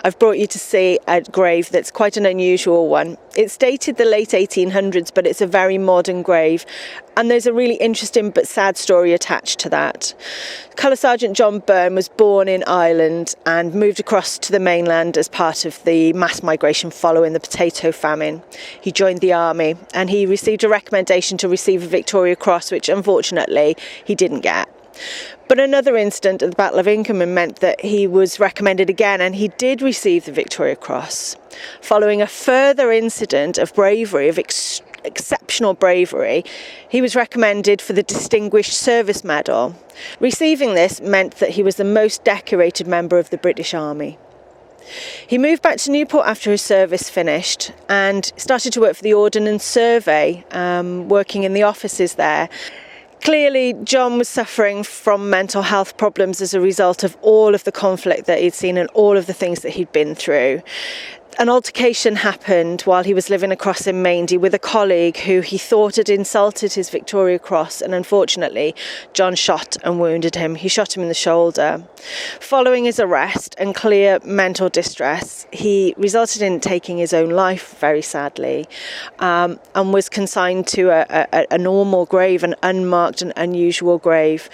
I've brought you to see a grave that's quite an unusual one. It's dated the late 1800s, but it's a very modern grave. And there's a really interesting but sad story attached to that. Colour Sergeant John Byrne was born in Ireland and moved across to the mainland as part of the mass migration following the potato famine. He joined the army and he received a recommendation to receive a Victoria Cross, which unfortunately he didn't get. But another incident at the Battle of Inkerman meant that he was recommended again, and he did receive the Victoria Cross. Following a further incident of bravery, of exceptional bravery, he was recommended for the Distinguished Service Medal. Receiving this meant that he was the most decorated member of the British Army. He moved back to Newport after his service finished and started to work for the Ordnance Survey, working in the offices there. Clearly, John was suffering from mental health problems as a result of all of the conflict that he'd seen and all of the things that he'd been through. An altercation happened while he was living across in Maindy with a colleague who he thought had insulted his Victoria Cross, and unfortunately John shot and wounded him. He shot him in the shoulder. Following his arrest and clear mental distress, he resulted in taking his own life, very sadly, and was consigned to a normal grave, an unmarked and unusual grave.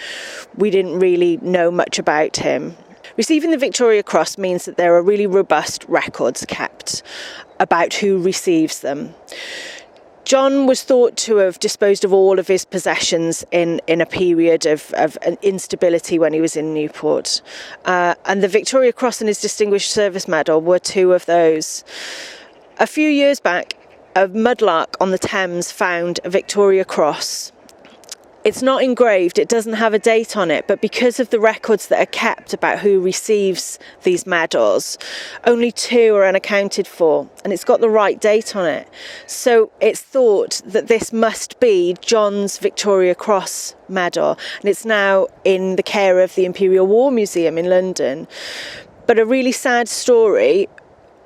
We didn't really know much about him. Receiving the Victoria Cross means that there are really robust records kept about who receives them. John was thought to have disposed of all of his possessions in a period of instability when he was in Newport. And the Victoria Cross and his Distinguished Service Medal were two of those. A few years back, a mudlark on the Thames found a Victoria Cross. It's not engraved, it doesn't have a date on it, but because of the records that are kept about who receives these medals, only 2 are unaccounted for, and it's got the right date on it. So it's thought that this must be John's Victoria Cross medal, and it's now in the care of the Imperial War Museum in London. But a really sad story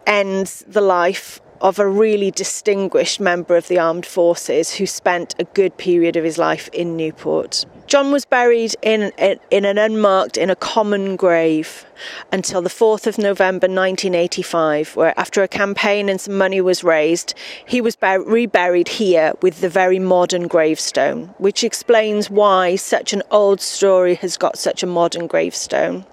ends the life of a really distinguished member of the armed forces who spent a good period of his life in Newport. John was buried in an unmarked, in a common grave until the 4th of November 1985, where after a campaign and some money was raised, he was reburied here with the very modern gravestone, which explains why such an old story has got such a modern gravestone.